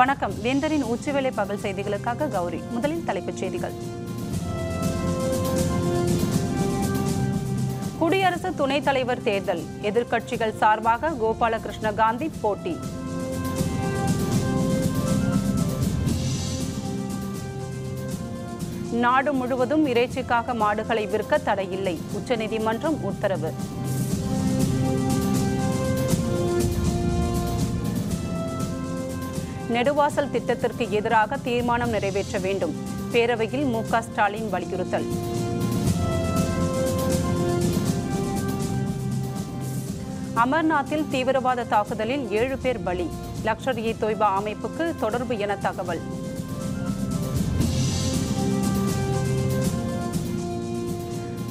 வணக்கம். வேந்தரின் உச்சிவேளை பகல் செய்திகளுக்காக கௌரி. முதலில் தலைப்புச் செய்திகள். குடியரசு துணைத் தலைவர் தேர்தல், எதிர்க்கட்சிகள் சார்பாக கோபாலகிருஷ்ண காந்தி போட்டி. நாடு முழுவதும் இறைச்சிக்காக மாடுகளை விற்க தடையில்லை, உச்சநீதிமன்றம் உத்தரவு. நெடுவாசல் திட்டத்திற்கு எதிராக தீர்மானம் நிறைவேற்ற வேண்டும், பேரவையில் மு.க. ஸ்டாலின் வலியுறுத்தல். அமர்நாத்தில் தீவிரவாத தாக்குதலில் 7 பேர் பலி, லஷ்கர்-இ-தொய்பா அமைப்புக்கு தொடர்பு என தகவல்.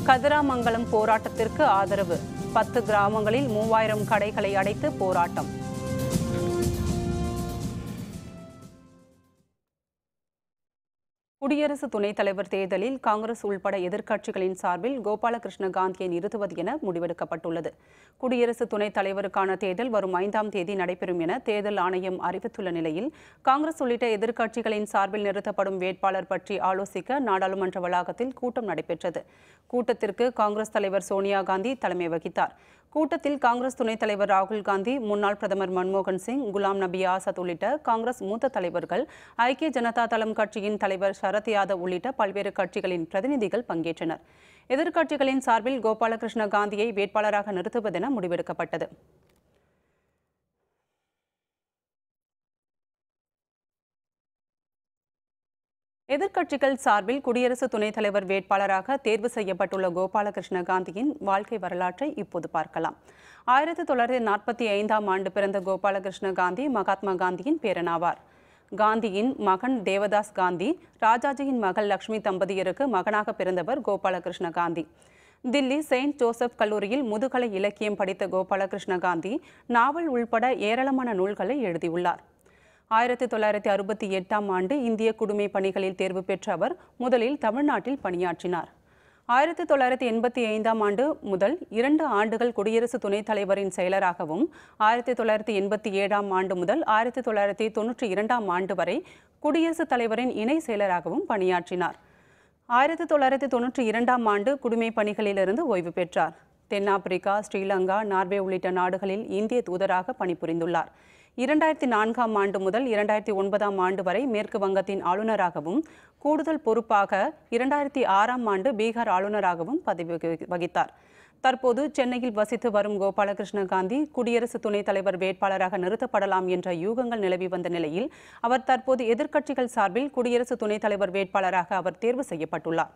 கதிராமங்கலம் போராட்டத்திற்கு ஆதரவு, 10 கிராமங்களில் 3000 கடைகளை அடைத்து போராட்டம். குடியரசு துணைத் தலைவர் தேர்தலில் காங்கிரஸ் உள்பட எதிர்க்கட்சிகளின் சார்பில் கோபாலகிருஷ்ண காந்தியை நிறுத்துவது என முடிவெடுக்கப்பட்டுள்ளது. குடியரசு துணைத் தலைவருக்கான தேர்தல் வரும் 5ஆம் தேதி நடைபெறும் என தேர்தல் ஆணையம் அறிவித்துள்ள நிலையில், காங்கிரஸ் உள்ளிட்ட எதிர்க்கட்சிகளின் சார்பில் நிறுத்தப்படும் வேட்பாளர் பற்றி ஆலோசிக்க நாடாளுமன்ற வளாகத்தில் கூட்டம் நடைபெற்றது. கூட்டத்திற்கு காங்கிரஸ் தலைவர் சோனியா காந்தி தலைமை வகித்தார். கூட்டத்தில் காங்கிரஸ் துணைத் தலைவர் ராகுல் காந்தி, முன்னாள் பிரதமர் மன்மோகன் சிங், குலாம் நபி ஆசாத் உள்ளிட்ட காங்கிரஸ் மூத்த தலைவர்கள், ஐக்கிய ஜனதா தளம் கட்சியின் தலைவர் சரத் யாதவ் உள்ளிட்ட பல்வேறு கட்சிகளின் பிரதிநிதிகள் பங்கேற்றனர். எதிர்க்கட்சிகளின் சார்பில் கோபாலகிருஷ்ண காந்தியை வேட்பாளராக நிறுத்துவதென முடிவெடுக்கப்பட்டது. எதிர்க்கட்சிகள் சார்பில் குடியரசு துணைத் தலைவர் வேட்பாளராக தேர்வு செய்யப்பட்டுள்ள கோபாலகிருஷ்ண காந்தியின் வாழ்க்கை வரலாற்றை இப்போது பார்க்கலாம். 1945ஆம் ஆண்டு பிறந்த கோபாலகிருஷ்ண காந்தி மகாத்மா காந்தியின் பேரனாவார். காந்தியின் மகன் தேவதாஸ் காந்தி, ராஜாஜியின் மகள் லட்சுமி தம்பதியருக்கு மகனாக பிறந்தவர் கோபாலகிருஷ்ண காந்தி. தில்லி செயின்ட் ஜோசப் கல்லூரியில் முதுகலை இலக்கியம் படித்த கோபாலகிருஷ்ண காந்தி நாவல் உள்பட ஏராளமான நூல்களை எழுதியுள்ளார். 1968ஆம் ஆண்டு இந்திய குடிமை பணிகளில் தேர்வு பெற்ற அவர் முதலில் தமிழ்நாட்டில் பணியாற்றினார். 1985ஆம் ஆண்டு முதல் 2 ஆண்டுகள் குடியரசு துணைத் தலைவரின் செயலராகவும், 1987ஆம் ஆண்டு முதல் 1992ஆம் ஆண்டு வரை குடியரசுத் தலைவரின் இணை செயலராகவும் பணியாற்றினார். 1992ஆம் ஆண்டு குடிமை பணிகளிலிருந்து ஓய்வு பெற்றார். தென்னாப்பிரிக்கா, ஸ்ரீலங்கா, நார்வே உள்ளிட்ட நாடுகளில் இந்திய தூதராக பணிபுரிந்துள்ளார். 2004ஆம் ஆண்டு முதல் 2009ஆம் ஆண்டு வரை மேற்கு வங்கத்தின் ஆளுநராகவும், கூடுதல் பொறுப்பாக 2006ஆம் ஆண்டு பீகார் ஆளுநராகவும் பதவி வகித்தார். தற்போது சென்னையில் வசித்து வரும் கோபாலகிருஷ்ண காந்தி குடியரசு துணைத் தலைவர் வேட்பாளராக நிறுத்தப்படலாம் என்ற யூகங்கள் நிலவி வந்த நிலையில், அவர் தற்போது எதிர்க்கட்சிகள் சார்பில் குடியரசு துணைத் தலைவர் வேட்பாளராக அவர் தேர்வு செய்யப்பட்டுள்ளார்.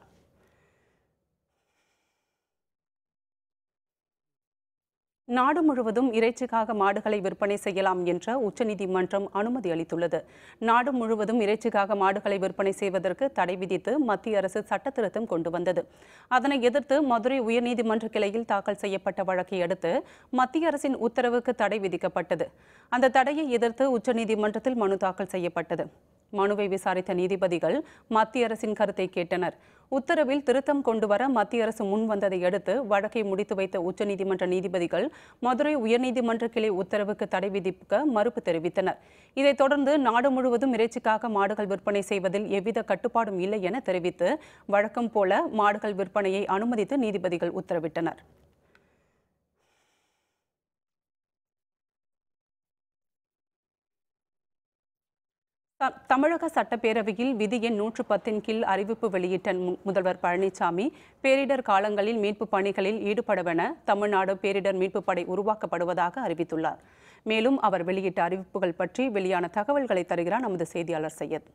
நாடு முழுவதும் இறைச்சிக்காக மாடுகளை விற்பனை செய்யலாம் என்ற உச்சநீதிமன்றம் அனுமதி அளித்துள்ளது. நாடு முழுவதும் இறைச்சிக்காக மாடுகளை விற்பனை செய்வதற்கு தடை விதித்து மத்திய அரசு சட்டத்திருத்தம் கொண்டு வந்தது. அதனை எதிர்த்து மதுரை உயர்நீதிமன்ற கிளையில் தாக்கல் செய்யப்பட்ட வழக்கை அடுத்து மத்திய அரசின் உத்தரவுக்கு தடை விதிக்கப்பட்டது. அந்த தடையை எதிர்த்து உச்சநீதிமன்றத்தில் மனு தாக்கல் செய்யப்பட்டது. மனுவை விசாரித்த நீதிபதிகள் மத்திய அரசின் கருத்தை கேட்டனர். உத்தரவில் திருத்தம் கொண்டுவர மத்திய அரசு முன் வந்ததை அடுத்து வழக்கை முடித்து வைத்த உச்சநீதிமன்ற நீதிபதிகள் மதுரை உயர்நீதிமன்ற கிளை உத்தரவுக்கு தடை விதிக்க மறுப்பு தெரிவித்தனர். இதைத் தொடர்ந்து நாடு முழுவதும் இறைச்சிக்காக மாடுகள் விற்பனை செய்வதில் எவ்வித கட்டுப்பாடும் இல்லை என தெரிவித்து வழக்கம் போல மாடுகள் விற்பனையை அனுமதித்து நீதிபதிகள் உத்தரவிட்டனர். தமிழக சட்டப்பேரவையில் விதி எண் 110 கீழ் அறிவிப்பு வெளியிட்ட முதல்வர் பழனிசாமி, பேரிடர் காலங்களில் மீட்பு பணிகளில் ஈடுபடவென தமிழ்நாடு பேரிடர் மீட்பு படை உருவாக்கப்படுவதாக அறிவித்துள்ளார். மேலும் அவர் வெளியிட்ட அறிவிப்புகள் பற்றி வெளியான தகவல்களை தருகிறார் நமது செய்தியாளர் சையத்.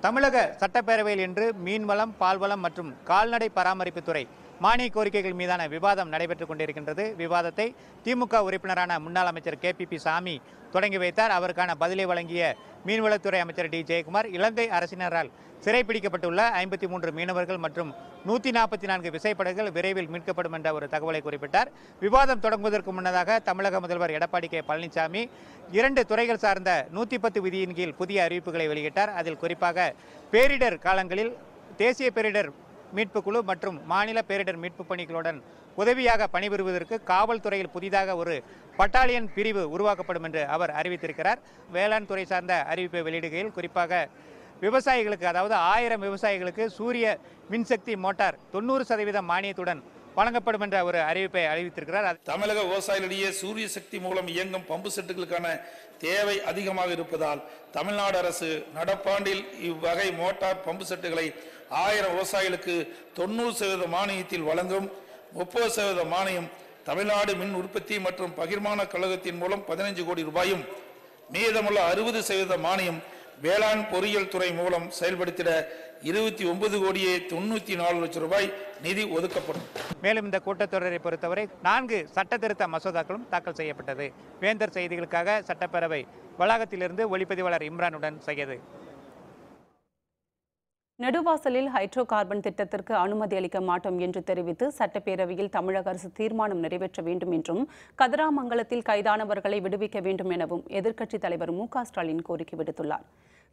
தமிழக சட்டப்பேரவையில் இன்று மீன்வளம், பால்வளம் மற்றும் கால்நடை பராமரிப்புத்துறை மானிய கோரிக்கைகள் மீதான விவாதம் நடைபெற்றுக் கொண்டிருக்கின்றது. விவாதத்தை திமுக உறுப்பினரான முன்னாள் அமைச்சர் KPP சாமி தொடங்கி வைத்தார். அவருக்கான பதிலை வழங்கிய மீன்வளத்துறை அமைச்சர் டி. ஜெயக்குமார், இலங்கை அரசினரால் சிறைப்பிடிக்கப்பட்டுள்ள 53 மீனவர்கள் மற்றும் 144 விசைப்படகுகள் விரைவில் மீட்கப்படும் என்ற ஒரு தகவலை குறிப்பிட்டார். விவாதம் தொடங்குவதற்கு முன்னதாக தமிழக முதல்வர் எடப்பாடி கே. பழனிசாமி 2 துறைகள் சார்ந்த 110 விதியின் கீழ் புதிய அறிவிப்புகளை வெளியிட்டார். அதில் குறிப்பாக பேரிடர் காலங்களில் தேசிய பேரிடர் மீட்பு குழு மற்றும் மாநில பேரிடர் மீட்பு பணிகளுடன் உதவியாக பணிபுரிவதற்கு காவல்துறையில் புதிதாக ஒரு பட்டாலியன் பிரிவு உருவாக்கப்படும் என்று அவர் அறிவித்திருக்கிறார். வேளாண் துறை சார்ந்த அறிவிப்பை வெளியிடுகையில் குறிப்பாக விவசாயிகளுக்கு, அதாவது 1000 விவசாயிகளுக்கு சூரிய மின்சக்தி மோட்டார் 90% மானியத்துடன் வழங்கப்படும் என்ற ஒரு அறிவிப்பை அறிவித்திருக்கிறார். தமிழக விவசாயிகளிடையே சூரிய சக்தி மூலம் இயங்கும் பம்பு செட்டுகளுக்கான தேவை அதிகமாக இருப்பதால் தமிழ்நாடு அரசு நடப்பாண்டில் இவ்வகை மோட்டார் பம்பு செட்டுகளை 1000 விவசாயிகளுக்கு 90% மானியத்தில் வழங்கும். 30% மானியம் தமிழ்நாடு மின் உற்பத்தி மற்றும் பகிர்மான கழகத்தின் மூலம் 15 கோடி ரூபாயும், மீதமுள்ள 60% மானியம் வேளாண் பொறியியல் துறை மூலம் செயல்படுத்திட 29 கோடியே 94 லட்சம் ரூபாய் நிதி ஒதுக்கப்படும். மேலும் இந்த கூட்டத்தொடரை பொறுத்தவரை 4 சட்ட திருத்த மசோதாக்களும் தாக்கல் செய்யப்பட்டது. வேந்தர் செய்திகளுக்காக சட்டப்பேரவை வளாகத்திலிருந்து ஒளிப்பதிவாளர் இம்ரானுடன் செய்யது. நெடுவாசலில் ஹைட்ரோ கார்பன் திட்டத்திற்கு அனுமதி அளிக்க மாட்டோம் என்று தெரிவித்து சட்டப்பேரவையில் தமிழக அரசு தீர்மானம் நிறைவேற்ற வேண்டும் என்றும், கதிராமங்கலத்தில் கைதானவர்களை விடுவிக்க வேண்டும் எனவும் எதிர்க்கட்சித் தலைவர் மு.க. ஸ்டாலின் கோரிக்கை விடுத்துள்ளார்.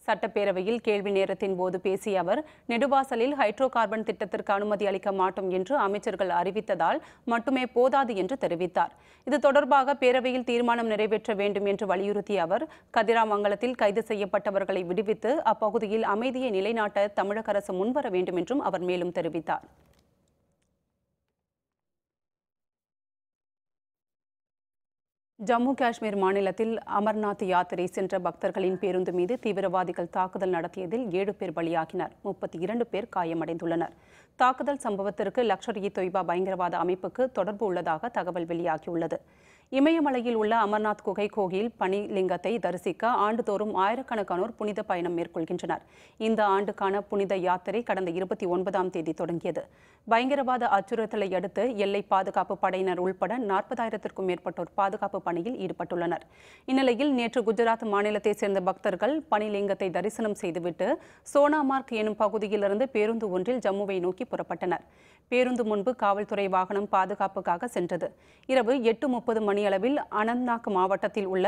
சட்டப்பேரவையில் கேள்வி நேரத்தின் போது பேசிய அவர், நெடுவாசலில் ஹைட்ரோ கார்பன் திட்டத்திற்கு அனுமதி அளிக்க மாட்டோம் என்று அமைச்சர்கள் அறிவித்ததால் மட்டுமே போதாது என்று தெரிவித்தார். இது தொடர்பாக பேரவையில் தீர்மானம் நிறைவேற்ற வேண்டும் என்று வலியுறுத்திய அவர், கதிராமங்கலத்தில் கைது செய்யப்பட்டவர்களை விடுவித்து அப்பகுதியில் அமைதியை நிலைநாட்ட தமிழக அரசு முன்வர வேண்டும் என்றும் அவர் மேலும் தெரிவித்தார். ஜம்மு காஷ்மீர் மாநிலத்தில் அமர்நாத் யாத்திரை சென்ற பக்தர்களின் பேருந்து மீது தீவிரவாதிகள் தாக்குதல் நடத்தியதில் 7 பேர் பலியாகினர். 32 பேர் காயமடைந்துள்ளனர். தாக்குதல் சம்பவத்திற்கு லஷ்கர்-இ-தொய்பா பயங்கரவாத அமைப்புக்கு தொடர்பு உள்ளதாக தகவல் வெளியாகியுள்ளது. இமயமலையில் உள்ள அமர்நாத் குகை கோயில் பனிலிங்கத்தை தரிசிக்க ஆண்டுதோறும் ஆயிரக்கணக்கானோர் புனித பயணம் மேற்கொள்கின்றனர். இந்த ஆண்டுக்கான புனித யாத்திரை கடந்த 29ஆம் தேதி தொடங்கியது. பயங்கரவாத அச்சுறுத்தலை அடுத்து எல்லை பாதுகாப்பு படையினர் உள்பட 40,000க்கும் மேற்பட்டோர் பாதுகாப்பு பணியில் ஈடுபட்டுள்ளனர். இந்நிலையில் நேற்று குஜராத் மாநிலத்தைச் சேர்ந்த பக்தர்கள் பனிலிங்கத்தை தரிசனம் செய்துவிட்டு சோனாமார்க் எனும் பகுதியிலிருந்து பேருந்து ஒன்றில் ஜம்முவை நோக்கி புறப்பட்டனர். பேருந்து முன்பு காவல்துறை வாகனம் பாதுகாப்புக்காக சென்றது. இரவு 8:30 மணியளவில் அனந்த்நாக் மாவட்டத்தில் உள்ள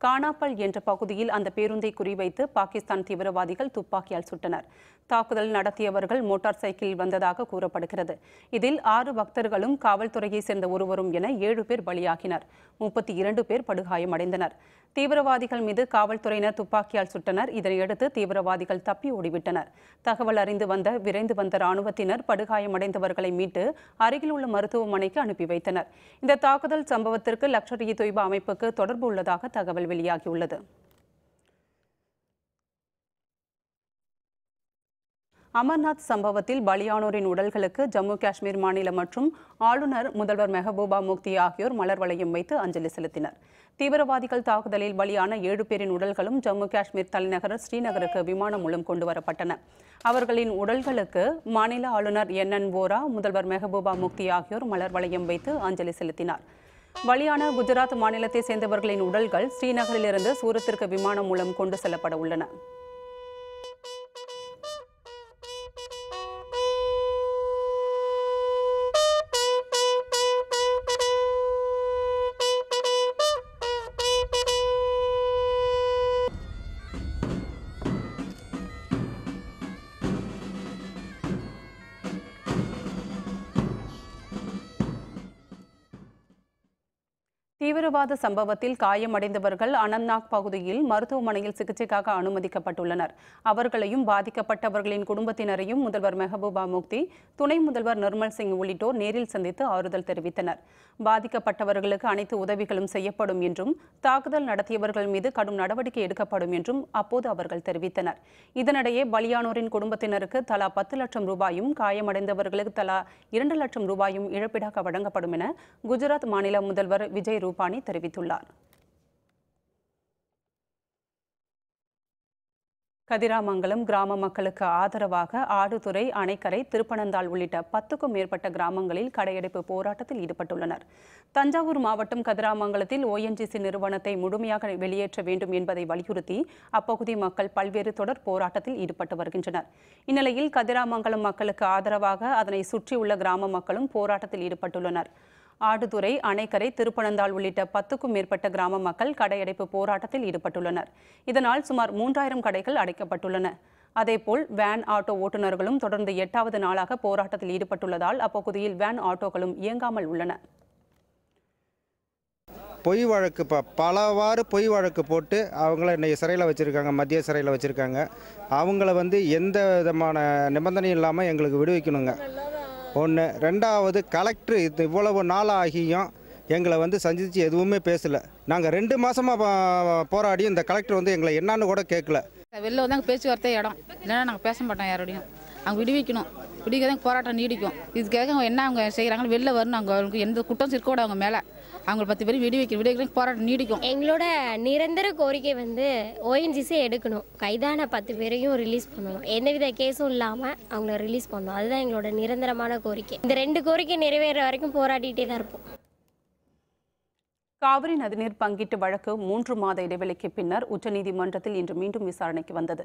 கானாப்பல் என்ற பகுதியில் அந்த பேருந்தை குறிவைத்து பாகிஸ்தான் தீவிரவாதிகள் துப்பாக்கியால் சுட்டனர். தாக்குதல் நடத்தியவர்கள் மோட்டார் சைக்கிளில் வந்ததாக கூறப்படுகிறது. இதில் 6 பக்தர்களும் காவல்துறையை சேர்ந்த ஒருவரும் என 7 பேர் பலியாகினர். 32 பேர் படுகாயமடைந்தனர். தீவிரவாதிகள் மீது காவல்துறையினர் துப்பாக்கியால் சுட்டனர். இதனையடுத்து தீவிரவாதிகள் தப்பி ஓடிவிட்டனர். தகவல் அறிந்து விரைந்து வந்த ராணுவத்தினர் படுகாயமடைந்தவர்களை மீட்டு அருகில் உள்ள மருத்துவமனைக்கு அனுப்பி வைத்தனர். இந்த தாக்குதல் சம்பவத்திற்கு லஷ்கர்-இ-தொய்பா அமைப்புக்கு தொடர்பு உள்ளதாக தகவல் வெளியாகியுள்ளது. அமர்நாத் சம்பவத்தில் பலியானோரின் உடல்களுக்கு ஜம்மு காஷ்மீர் மாநில மற்றும் ஆளுநர் முதல்வர் மெஹபூபா முஃப்தி ஆகியோர் மலர் வளையம் வைத்து அஞ்சலி செலுத்தினர். தீவிரவாதிகள் தாக்குதலில் பலியான 7 பேரின் உடல்களும் ஜம்மு காஷ்மீர் தலைநகர் ஸ்ரீநகருக்கு விமானம் மூலம் கொண்டுவரப்பட்டன. அவர்களின் உடல்களுக்கு மாநில ஆளுநர் என் வோரா, முதல்வர் மெஹபூபா முஃப்தி ஆகியோர் மலர் வளையம் வைத்து அஞ்சலி செலுத்தினார். பலியான குஜராத் மாநிலத்தை சேர்ந்தவர்களின் உடல்கள் ஸ்ரீநகரிலிருந்து சூரத்திற்கு விமானம் மூலம் கொண்டு செல்லப்பட உள்ளன. தீவிரவாத சம்பவத்தில் காயமடைந்தவர்கள் அனந்த்நாக் பகுதியில் மருத்துவமனையில் சிகிச்சைக்காக அனுமதிக்கப்பட்டுள்ளனர். அவர்களையும் பாதிக்கப்பட்டவர்களின் குடும்பத்தினரையும் முதல்வர் மெஹபூபா முஃப்தி, துணை முதல்வர் நிர்மல் சிங் உள்ளிட்டோர் நேரில் சந்தித்து ஆறுதல் தெரிவித்தனர். பாதிக்கப்பட்டவர்களுக்கு அனைத்து உதவிகளும் செய்யப்படும் என்றும், தாக்குதல் நடத்தியவர்கள் மீது கடும் நடவடிக்கை எடுக்கப்படும் என்றும் அப்போது அவர்கள் தெரிவித்தனர். இதனிடையே பலியானோரின் குடும்பத்தினருக்கு தலா 10 லட்சம் ரூபாயும், காயமடைந்தவர்களுக்கு தலா 2 லட்சம் ரூபாயும் இழப்பீடாக வழங்கப்படும் என குஜராத் மாநில முதல்வர் விஜய் ரூபானி தெரிவித்துள்ளார். கதிராமங்கலம் கிராம மக்களுக்கு ஆதரவாக ஆடுதுறை, அணைக்கரை, திருப்பனந்தாள் உள்ளிட்ட 10க்கும் மேற்பட்ட கிராமங்களில் கடையடைப்பு போராட்டத்தில் ஈடுபட்டுள்ளனர். தஞ்சாவூர் மாவட்டம் கதிராமங்கலத்தில் ONGC நிறுவனத்தை முழுமையாக வெளியேற்ற வேண்டும் என்பதை வலியுறுத்தி அப்பகுதி மக்கள் பல்வேறு தொடர் போராட்டத்தில் ஈடுபட்டு வருகின்றனர். இந்நிலையில் கதிராமங்கலம் மக்களுக்கு ஆதரவாக அதனை சுற்றியுள்ள கிராம மக்களும் போராட்டத்தில் ஈடுபட்டுள்ளனர். ஆடுதுறை, அணைக்கரை, திருப்பனந்தாள் உள்ளிட்ட 10க்கும் மேற்பட்ட கிராம மக்கள் கடையடைப்பு போராட்டத்தில் ஈடுபட்டுள்ளனர். இதனால் சுமார் 3000 கடைகள் அடைக்கப்பட்டுள்ளன. அதேபோல் வேன் ஆட்டோ ஓட்டுநர்களும் தொடர்ந்து 8வது நாளாக போராட்டத்தில் ஈடுபட்டுள்ளதால் அப்பகுதியில் வேன் ஆட்டோக்களும் இயங்காமல் உள்ளன. பொய் வழக்கு பலவாறு பொய் வழக்கு போட்டு அவங்கள இன்னைக்கு சிறையில் வச்சுருக்காங்க, மத்திய சிறையில் வச்சுருக்காங்க. அவங்கள எந்த விதமான நிபந்தனையும் இல்லாமல் எங்களுக்கு விடுவிக்கணுங்க. ஒன்று. ரெண்டாவது, கலெக்டர் இவ்வளவு நாள் ஆகியும் எங்களை சந்தித்து எதுவுமே பேசலை. நாங்கள் 2 மாதமாக போராடி இந்த கலெக்டர் எங்களை என்னன்னு கூட கேட்கல. வெளில வந்தாங்க பேச்சுவார்த்தை இடம் இல்லைன்னா நாங்கள் பேச மாட்டோம் யாரோடையும். அவங்க விடுவிக்கணும், விடுவிக்கதான் போராட்டம் நீடிக்கும். இதுக்காக என்ன அவங்க செய்கிறாங்கன்னு வெளில வரணும். அவங்களுக்கு எந்த குற்றம் இருக்கக்கூட அவங்க மேலே அவங்கள 10 பேர் விடுவிக்க போராட்டம் நீடிக்கும். எங்களோட நிரந்தர கோரிக்கை ONGC எடுக்கணும். கைதான 10 பேரையும் ரிலீஸ் பண்ணணும். எந்தவித கேஸும் இல்லாமல் அவங்கள ரிலீஸ் பண்ணணும். அதுதான் எங்களோட நிரந்தரமான கோரிக்கை. இந்த 2 கோரிக்கை நிறைவேற வரைக்கும் போராடிட்டே தான் இருப்போம். காவிரி நதிநீர் பங்கீட்டு வழக்கு 3 மாத இடைவெளிக்கு பின்னர் உச்சநீதிமன்றத்தில் இன்று மீண்டும் விசாரணைக்கு வந்தது.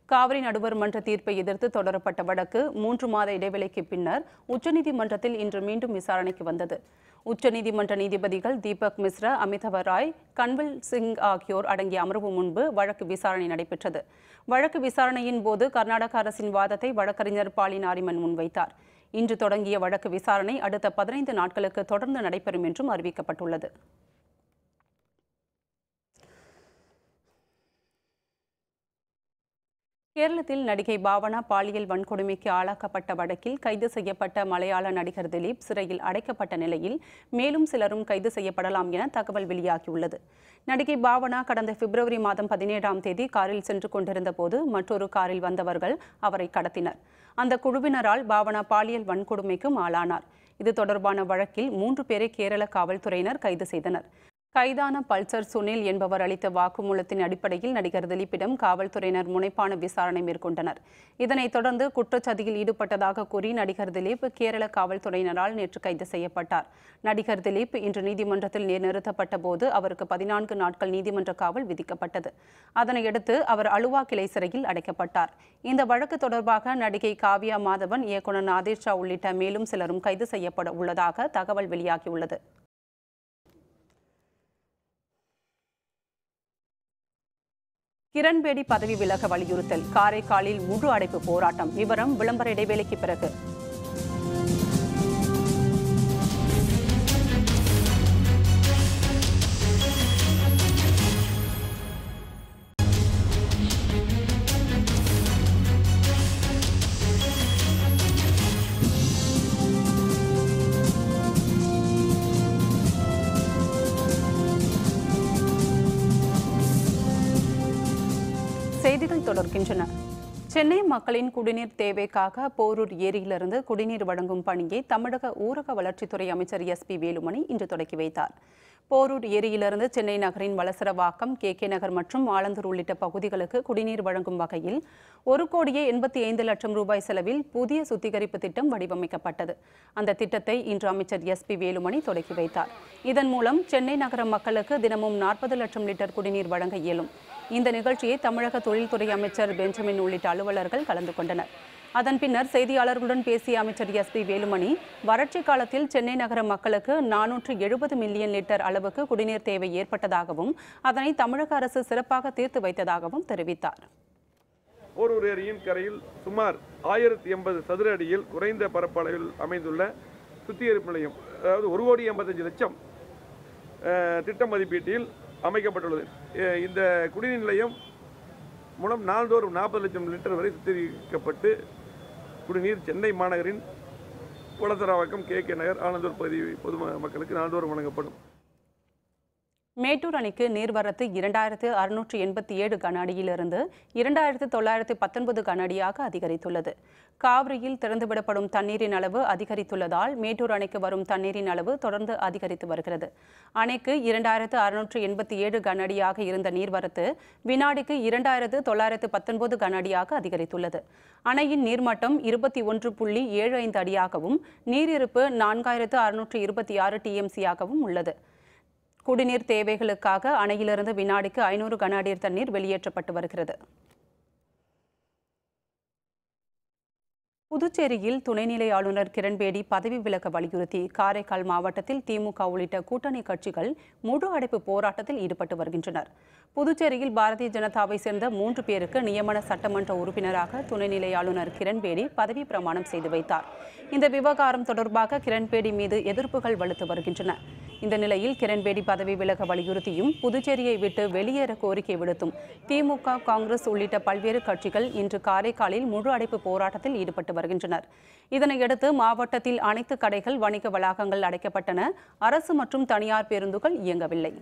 காவிரி நடுவர் மன்ற தீர்ப்பை எதிர்த்து தொடரப்பட்ட வழக்கு 3 மாத இடைவெளிக்கு பின்னர் உச்சநீதிமன்றத்தில் இன்று மீண்டும் விசாரணைக்கு வந்தது. உச்சநீதிமன்ற நீதிபதிகள் தீபக் மிஸ்ரா, அமிதவ ராய், கன்வில் சிங் ஆகியோர் அடங்கிய அமர்வு முன்பு வழக்கு விசாரணை நடைபெற்றது. வழக்கு விசாரணையின் போது கர்நாடக அரசின் வாதத்தை வழக்கறிஞர் பாலி நாரிமன் முன்வைத்தார். இன்று தொடங்கிய வழக்கு விசாரணை அடுத்த 15 நாட்களுக்கு தொடர்ந்து நடைபெறும் என்றும் அறிவிக்கப்பட்டுள்ளது. கேரளத்தில் நடிகை பாவனா பாலியல் வன்கொடுமைக்கு ஆளாக்கப்பட்ட வழக்கில் கைது செய்யப்பட்ட மலையாள நடிகர் திலீப் சிறையில் அடைக்கப்பட்ட நிலையில் மேலும் சிலரும் கைது செய்யப்படலாம் என தகவல் வெளியாகியுள்ளது. நடிகை பாவனா கடந்த பிப்ரவரி மாதம் 17ஆம் தேதி காரில் சென்று கொண்டிருந்த போது மற்றொரு காரில் வந்தவர்கள் அவரை கடத்தினர். அந்த குழுவினரால் பாவனா பாலியல் வன்கொடுமைக்கும் ஆளானார். இது தொடர்பான வழக்கில் 3 பேரை கேரள காவல்துறையினர் கைது செய்தனர். கைதான பல்சர் சுனில் என்பவர் அளித்த வாக்குமூலத்தின் அடிப்படையில் நடிகர் திலீப்பிடம் காவல்துறையினர் முனைப்பான விசாரணை மேற்கொண்டனர். இதனைத் தொடர்ந்து குற்றச்சதியில் ஈடுபட்டதாக கூறி நடிகர் திலீப் கேரள காவல்துறையினரால் நேற்று கைது செய்யப்பட்டார். நடிகர் திலீப் இன்று நீதிமன்றத்தில் நிறுத்தப்பட்ட போது அவருக்கு 14 நாட்கள் நீதிமன்ற காவல் விதிக்கப்பட்டது. அதனையடுத்து அவர் அலுவா கிளை சிறையில் அடைக்கப்பட்டார். இந்த வழக்கு தொடர்பாக நடிகை காவ்யா மாதவன், இயக்குநர் நாதேர் ஷா உள்ளிட்ட மேலும் சிலரும் கைது செய்யப்பட உள்ளதாக தகவல் வெளியாகியுள்ளது. கிரண்பேடி பதவி விலக வலியுறுத்தல். காரைக்காலில் முழு அடைப்பு போராட்டம். விவரம் விளம்பர இடைவேளைக்கு பிறகு. செய்திகள் தொடர்கின்றன. சென்னை மக்களின் குடிநீர் தேவைக்காக போரூர் ஏரியிலிருந்து குடிநீர் வழங்கும் பணியை தமிழக ஊரக வளர்ச்சித்துறை அமைச்சர் SP வேலுமணி இன்று தொடங்கி வைத்தார். போரூர் ஏரியிலிருந்து சென்னை நகரின் வலசரவாக்கம், KK நகர் மற்றும் ஆலந்தூர் உள்ளிட்ட பகுதிகளுக்கு குடிநீர் வழங்கும் வகையில் 1,85,00,000 ரூபாய் செலவில் புதிய சுத்திகரிப்பு திட்டம் வடிவமைக்கப்பட்டது. அந்த திட்டத்தை இன்று அமைச்சர் SP வேலுமணி தொடங்கி வைத்தார். இதன் மூலம் சென்னை நகர மக்களுக்கு தினமும் 40 லட்சம் லிட்டர் குடிநீர் வழங்க இயலும். இந்த நிகழ்ச்சியை தமிழக தொழில்துறை அமைச்சர் பெஞ்சமின் உள்ளிட்ட அலுவலர்கள் கலந்து கொண்டனர். அதன் பின்னர் செய்தியாளர்களுடன் பேசிய அமைச்சர் SP வேலுமணி, வறட்சி காலத்தில் சென்னை நகர மக்களுக்கு 470 மில்லியன் லிட்டர் அளவுக்கு குடிநீர் தேவை ஏற்பட்டதாகவும் அதனை தமிழக அரசு சிறப்பாக தீர்த்து வைத்ததாகவும் தெரிவித்தார். போரூர் ஏரியின் கரையில் சுமார் 1080 சதுர அடியில் குறைந்த பரப்பளவில் அமைந்துள்ள சுத்திகரிப்பு நிலையம், அதாவது 1,85,00,000 திட்ட மதிப்பீட்டில் அமைக்கப்பட்டுள்ளது. இந்த குடிநீர் நிலையம் மூலம் நாள்தோறும் 40 லட்சம் லிட்டர் வரை சுத்திகரிக்கப்பட்டு குடிநீர் சென்னை மாநகரின் குளத்தரவாக்கம், KK நகர், ஆனந்தூர் பகுதி பொதுமக்களுக்கு நாள்தோறும் வழங்கப்படும். மேட்டூர் அணைக்கு நீர்வரத்து 2,687 கன அடியிலிருந்து 2,919 கன அடியாக அதிகரித்துள்ளது. காவிரியில் திறந்துவிடப்படும் தண்ணீரின் அளவு அதிகரித்துள்ளதால் மேட்டூர் அணைக்கு வரும் தண்ணீரின் அளவு தொடர்ந்து அதிகரித்து வருகிறது. அணைக்கு 2,687 கன அடியாக இருந்த நீர்வரத்து வினாடிக்கு 2,919 கன அடியாக அதிகரித்துள்ளது. அணையின் நீர்மட்டம் 21.75 அடியாகவும் நீரிருப்பு 4,626 TMC-யாகவும் உள்ளது. குடிநீர் தேவைகளுக்காக அணையிலிருந்து வினாடிக்கு 500 கன அடி தண்ணீர் வெளியேற்றப்பட்டு வருகிறது. புதுச்சேரியில் துணைநிலை ஆளுநர் கிரண்பேடி பதவி விலக வலியுறுத்தி காரைக்கால் மாவட்டத்தில் திமுக உள்ளிட்ட கூட்டணி கட்சிகள் முழு அடைப்பு போராட்டத்தில் ஈடுபட்டு வருகின்றனர். புதுச்சேரியில் பாரதிய ஜனதாவை சேர்ந்த 3 பேருக்கு நியமன சட்டமன்ற உறுப்பினராக துணைநிலை ஆளுநர் கிரண்பேடி பதவி பிரமாணம் செய்து வைத்தார். இந்த விவகாரம் தொடர்பாக கிரண்பேடி மீது எதிர்ப்புகள் வலுத்து வருகின்றன. இந்த நிலையில் கிரண்பேடி பதவி விலக வலியுறுத்தியும் புதுச்சேரியை விட்டு வெளியேற கோரிக்கை விடுத்தும் திமுக, காங்கிரஸ் உள்ளிட்ட பல்வேறு கட்சிகள் இன்று காரைக்காலில் முழு அடைப்பு போராட்டத்தில் ஈடுபட்டு வருகின்றனர். இதனையடுத்து மாவட்டத்தில் அனைத்து கடைகள், வணிக வளாகங்கள் அடைக்கப்பட்டன. அரசு மற்றும் தனியார் பேருந்துகள் இயங்கவில்லை.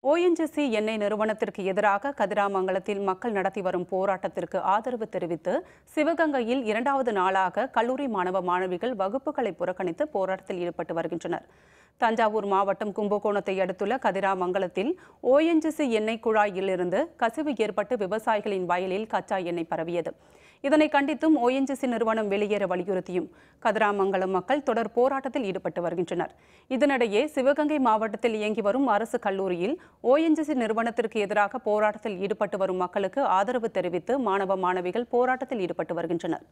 ONGC எண்ணெய் நிறுவனத்திற்கு எதிராக கதிராமங்கலத்தில் மக்கள் நடத்தி வரும் போராட்டத்திற்கு ஆதரவு தெரிவித்து சிவகங்கையில் 2வது நாளாக கல்லூரி மாணவ மாணவிகள் வகுப்புகளை புறக்கணித்து போராட்டத்தில் ஈடுபட்டு வருகின்றனர். தஞ்சாவூர் மாவட்டம் கும்பகோணத்தை அடுத்துள்ள கதிராமங்கலத்தில் ONGC எண்ணெய் குழாயிலிருந்து கசிவு ஏற்பட்டு விவசாயிகளின் வயலில் கச்சா எண்ணெய் பரவியது. இதனை கண்டித்தும் ONGC நிறுவனம் வெளியேற வலியுறுத்தியும் கதிராமங்கலம் மக்கள் தொடர் போராட்டத்தில் ஈடுபட்டு வருகின்றனர். இதனிடையே சிவகங்கை மாவட்டத்தில் இயங்கி வரும் அரசு கல்லூரியில் ONGC நிறுவனத்திற்கு எதிராக போராட்டத்தில் ஈடுபட்டு வரும் மக்களுக்கு ஆதரவு தெரிவித்து மாணவ மாணவிகள் போராட்டத்தில் ஈடுபட்டு வருகின்றனர்.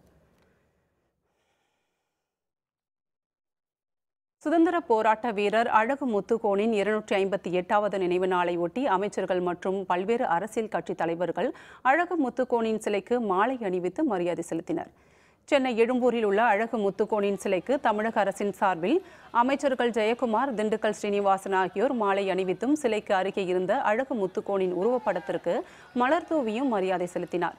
சுதந்திர போராட்ட வீரர் அழகு முத்துக்கோனின் 258வது நினைவு நாளை ஒட்டி அமைச்சர்கள் மற்றும் பல்வேறு அரசியல் கட்சி தலைவர்கள் அழகு முத்துக்கோனின் சிலைக்கு மாலை அணிவித்து மரியாதை செலுத்தினர். சென்னை எழும்பூரில் உள்ள அழகு முத்துக்கோனின் சிலைக்கு தமிழக அரசின் சார்பில் அமைச்சர்கள் ஜெயக்குமார், திண்டுக்கல் ஸ்ரீனிவாசன் ஆகியோர் மாலை அணிவித்தும் சிலைக்கு அருகே இருந்த அழகு முத்துக்கோனின் உருவப்படத்திற்கு மலர் தூவியும் மரியாதை செலுத்தினார்.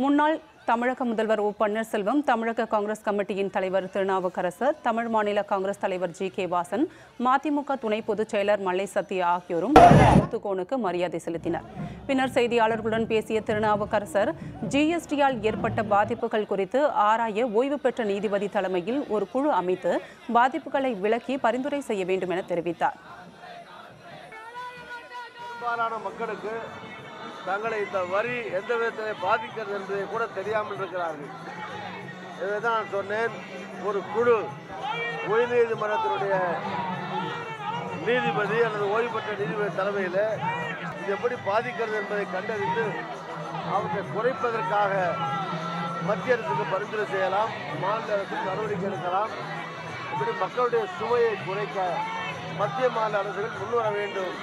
முன்னாள் தமிழக முதல்வர் O. பன்னீர்செல்வம், தமிழக காங்கிரஸ் கமிட்டியின் தலைவர் திருநாவுக்கரசர், தமிழ் மாநில காங்கிரஸ் தலைவர் G. K. வாசன், மதிமுக துணை பொதுச் செயலர் மல்லை சத்யா ஆகியோரும் முத்துக்கோனுக்கு மரியாதை செலுத்தினர். பின்னர் செய்தியாளர்களுடன் பேசிய திருநாவுக்கரசர், GSTயால் ஏற்பட்ட பாதிப்புகள் குறித்து ஆராய ஓய்வு பெற்ற நீதிபதி தலைமையில் ஒரு குழு அமைத்து பாதிப்புகளை விளக்கி பரிந்துரை செய்ய வேண்டும் என தெரிவித்தார். மக்களுக்கு தங்களை இந்த வரி எந்த விதத்தில் பாதிக்கிறது என்பதை கூட தெரியாமல் இருக்கிறார்கள். இதை தான் நான் சொன்னேன், ஒரு குழு உயர்நீதிமன்றத்தினுடைய நீதிபதி அல்லது ஓய்வு பெற்ற நீதிபதி தலைமையில் இது எப்படி பாதிக்கிறது என்பதை கண்டறிந்து அவற்றை குறைப்பதற்காக மத்திய அரசுக்கு பரிந்துரை செய்யலாம், மாநில அரசுக்கு நடவடிக்கை எடுக்கலாம். இப்படி மக்களுடைய சுமையை குறைக்க மத்திய மாநில அரசுகள் முன்வர வேண்டும்.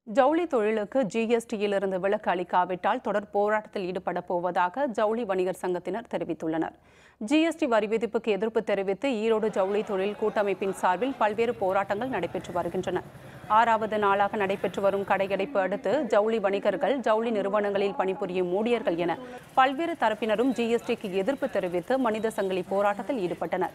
ஜவுளி தொழிலுக்கு GSTயிலிருந்து விலக்கு அளிக்காவிட்டால் தொடர் போராட்டத்தில் ஈடுபட போவதாக ஜவுளி வணிகர் சங்கத்தினர் தெரிவித்துள்ளனர். GST வரி விதிப்புக்கு எதிர்ப்பு தெரிவித்து ஈரோடு ஜவுளி தொழில் கூட்டமைப்பின் சார்பில் பல்வேறு போராட்டங்கள் நடைபெற்று வருகின்றன. 6வது நாளாக நடைபெற்று வரும் கடையடைப்பு அடுத்து ஜவுளி வணிகர்கள், ஜவுளி நிறுவனங்களில் பணிபுரியும் ஊழியர்கள் என பல்வேறு தரப்பினரும் GSTக்கு எதிர்ப்பு தெரிவித்து மனித சங்கிலி போராட்டத்தில் ஈடுபட்டனர்.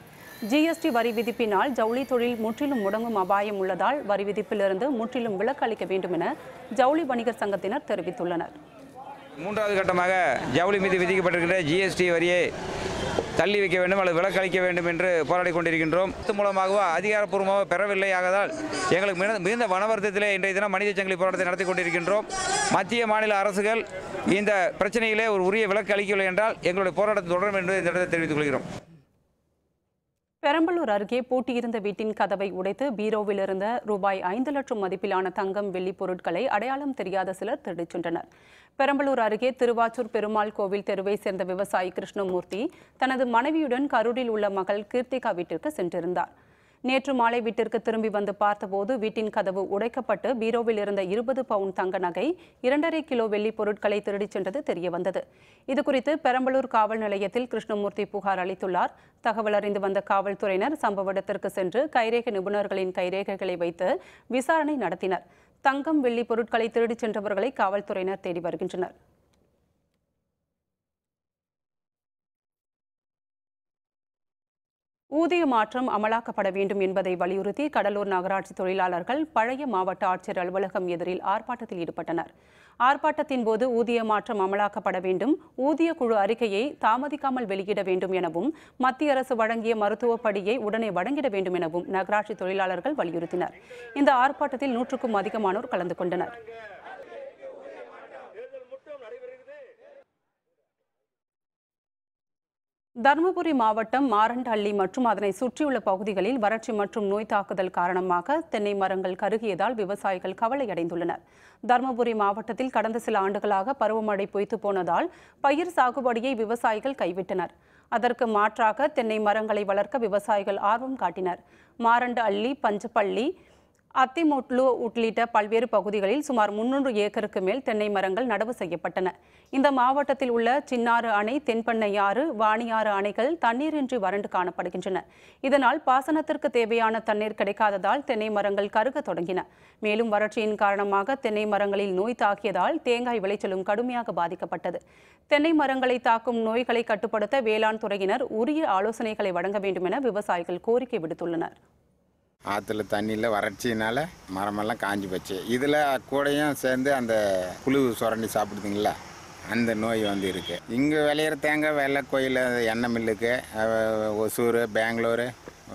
GST வரி விதிப்பினால் ஜவுளி தொழில் முற்றிலும் முடங்கும் அபாயம் உள்ளதால் வரி விதிப்பிலிருந்து முற்றிலும் விலக்கு அளிக்க வேண்டும் என ஜவுளி வணிகர் சங்கத்தினர் தெரிவித்துள்ளனர். 3வது கட்டமாக ஜவுளி மீது விதிக்கப்பட்டிருக்கின்ற GST வரியை தள்ளி வைக்க வேண்டும் அல்லது விலக்கு அளிக்க வேண்டும் என்று போராடி கொண்டிருக்கின்றோம். இது மூலமாக அதிகாரப்பூர்வமாக பெறவில்லை ஆகதால் எங்களுக்கு மிகுந்த மனவருத்தத்திலே இன்றைய தினம் மனித சங்கிலி போராட்டத்தை நடத்தி கொண்டிருக்கின்றோம். மத்திய மாநில அரசுகள் இந்த பிரச்சனையிலே ஒரு உரிய விலக்கு அளிக்கவில்லை என்றால் எங்களுடைய போராட்டத்தை தொடரும் என்று இந்த இடத்தில் தெரிவித்துக் கொள்கிறோம். பெரம்பலூர் அருகே பூட்டியிருந்த வீட்டின் கதவை உடைத்து பீரோவில் இருந்த ரூபாய் 5 லட்சம் மதிப்பிலான தங்கம், வெள்ளி பொருட்களை அடையாளம் தெரியாத சிலர் திருடிச் சென்றனர். பெரம்பலூர் அருகே திருவாச்சூர் பெருமாள் கோவில் தெருவை சேர்ந்த விவசாயி கிருஷ்ணமூர்த்தி தனது மனைவியுடன் கரூரில் உள்ள மகள் கீர்த்திகா வீட்டிற்கு சென்றிருந்தார். நேற்று மாலை வீட்டிற்கு திரும்பி வந்து பார்த்தபோது வீட்டின் கதவு உடைக்கப்பட்டு பீரோவில் இருந்த 20 பவுன் தங்க நகை, 2.5 கிலோ வெள்ளி பொருட்களை திருடிச் சென்றது தெரியவந்தது. இதுகுறித்து பெரம்பலூர் காவல் நிலையத்தில் கிருஷ்ணமூர்த்தி புகார் அளித்துள்ளார். தகவல் அறிந்து வந்த காவல்துறையினர் சம்பவ இடத்திற்கு சென்று கைரேகை நிபுணர்களின் கைரேகைகளை வைத்து விசாரணை நடத்தினர். தங்கம், வெள்ளி பொருட்களை திருடிச் சென்றவர்களை காவல்துறையினர் தேடி வருகின்றனர். ஊதிய மாற்றம் அமலாக்கப்பட வேண்டும் என்பதை வலியுறுத்தி கடலூர் நகராட்சி தொழிலாளர்கள் பழைய மாவட்ட ஆட்சியர் அலுவலகம் எதிரில் ஆர்ப்பாட்டத்தில் ஈடுபட்டனர். ஆர்ப்பாட்டத்தின் போது ஊதிய மாற்றம் அமலாக்கப்பட வேண்டும், ஊதிய குழு அறிக்கையை தாமதிக்காமல் வெளியிட வேண்டும் எனவும் மத்திய அரசு வழங்கிய மருத்துவ படியை உடனே வழங்கிட வேண்டும் எனவும் நகராட்சி தொழிலாளர்கள் வலியுறுத்தினர். இந்த ஆர்ப்பாட்டத்தில் 100க்கும் அதிகமானோர் கலந்து கொண்டனர். தருமபுரி மாவட்டம் மாரண்டஹள்ளி மற்றும் அதனை சுற்றியுள்ள பகுதிகளில் வறட்சி மற்றும் நோய் தாக்குதல் காரணமாக தென்னை மரங்கள் கருகியதால் விவசாயிகள் கவலையடைந்துள்ளனர். தருமபுரி மாவட்டத்தில் கடந்த சில ஆண்டுகளாக பருவமழை பொய்த்து போனதால் பயிர் சாகுபடியை விவசாயிகள் கைவிட்டனர். அதற்கு மாற்றாக தென்னை மரங்களை வளர்க்க விவசாயிகள் ஆர்வம் காட்டினர். மாரண்டஹள்ளி, பஞ்சப்பள்ளி, அத்திமுட்லு உள்ளிட்ட பல்வேறு பகுதிகளில் சுமார் 300 ஏக்கருக்கு மேல் தென்னை மரங்கள் நடவு செய்யப்பட்டன. இந்த மாவட்டத்தில் உள்ள சின்னாறு அணை, தென்பண்ணையாறு, வாணியாறு அணைகள் தண்ணீரின்றி வறண்டு காணப்படுகின்றன. இதனால் பாசனத்திற்கு தேவையான தண்ணீர் கிடைக்காததால் தென்னை மரங்கள் கருக தொடங்கின. மேலும் வறட்சியின் காரணமாக தென்னை மரங்களில் நோய் தாக்கியதால் தேங்காய் விளைச்சலும் கடுமையாக பாதிக்கப்பட்டது. தென்னை மரங்களை தாக்கும் நோய்களை கட்டுப்படுத்த வேளாண் துறையினர் உரிய ஆலோசனைகளை வழங்க வேண்டும் என விவசாயிகள் கோரிக்கை விடுத்துள்ளனர். ஆற்றுல தண்ணியில் வறட்சினால மரமெல்லாம் காஞ்சி போச்சு. இதில் கூடையும் சேர்ந்து அந்த புழு சுரண்டி சாப்பிடுதுங்களா, அந்த நோய் வந்து இருக்குது. இங்கே விளையிற தேங்காய் வெள்ளைக்கோயில் எண்ணெய் மில்லுக்கு, ஒசூர், பெங்களூரு,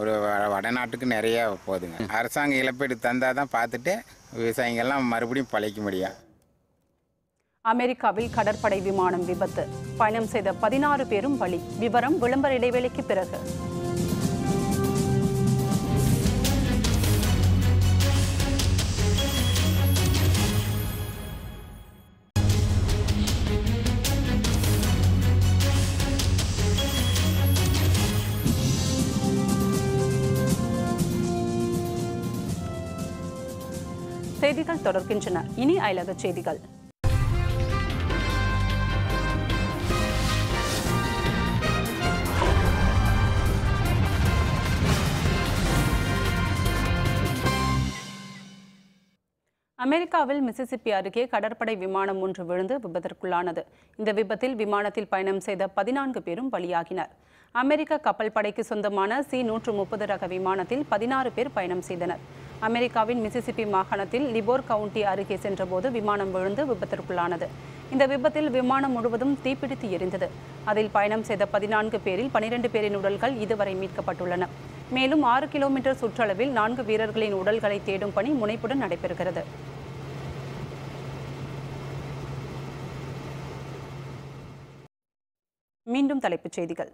ஒரு வடநாட்டுக்கு நிறையா போகுதுங்க. அரசாங்கம் இழப்பீடு தந்தால் தான் பார்த்துட்டு விவசாயிகள்லாம் மறுபடியும் பழைக்க முடியும். அமெரிக்காவில் கடற்படை விமானம் விபத்து, பயணம் செய்த 16 பேரும் பலி. விவரம் விளம்பர இடைவேளைக்கு பிறகு. செய்திகள் தொடர்கின்றன. இனி அயலக செய்திகள். அமெரிக்காவில் மிசிசிப்பி அருகே கடற்படை விமானம் ஒன்று விழுந்து விபத்திற்குள்ளானது. இந்த விபத்தில் விமானத்தில் பயணம் செய்த 14 பேரும் பலியாகினர். அமெரிக்க கப்பல் படைக்கு சொந்தமான C-130 ரக விமானத்தில் 16 பேர் பயணம் செய்தனர். அமெரிக்காவின் மிசிசிப்பி மாகாணத்தில் லிபோர் கவுண்டி அருகே சென்றபோது விமானம் விழுந்து விபத்திற்குள்ளானது. இந்த விபத்தில் விமானம் முழுவதும் தீப்பிடித்து எரிந்தது. அதில் பயணம் செய்த 14 பேரில் 12 பேரின் உடல்கள் இதுவரை மீட்கப்பட்டுள்ளன. மேலும் 6 கிலோமீட்டர் சுற்றளவில் 4 வீரர்களின் உடல்களை தேடும் பணி முனைப்புடன் நடைபெறுகிறது. மீண்டும் தலைப்புச் செய்திகள்.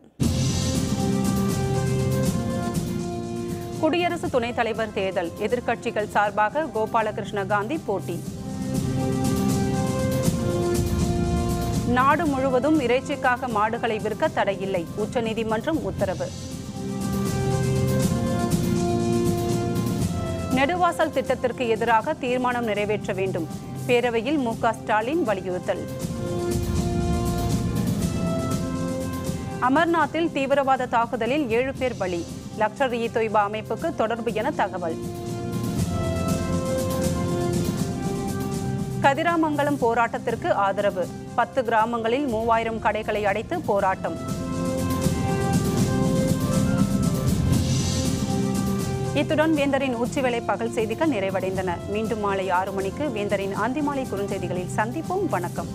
குடியரசு துணைத் தலைவர் தேர்தல், எதிர்க்கட்சிகள் சார்பாக கோபாலகிருஷ்ண காந்தி போட்டி. நாடு முழுவதும் இறைச்சிக்காக மாடுகளை விற்க தடையில்லை, உச்சநீதிமன்றம் உத்தரவு. நெடுவாசல் திட்டத்திற்கு எதிராக தீர்மானம் நிறைவேற்ற வேண்டும், பேரவையில் மு.க. ஸ்டாலின் வலியுறுத்தல். அமர்நாத்தில் தீவிரவாத தாக்குதலில் 7 பேர் பலி, லஷ்கர்-இ-தொய்பா அமைப்புக்கு தொடர்பு என தகவல். கதிராமங்கலம் போராட்டத்திற்கு ஆதரவு, 10 கிராமங்களில் 3000 கடைகளை அடைத்து போராட்டம். இத்துடன் வேந்தரின் உச்சிவேளை பகல் செய்திகள் நிறைவடைந்தன. மீண்டும் மாலை 6 மணிக்கு வேந்தரின் அந்திமாலை குறுஞ்செய்திகளில் சந்திப்போம். வணக்கம்.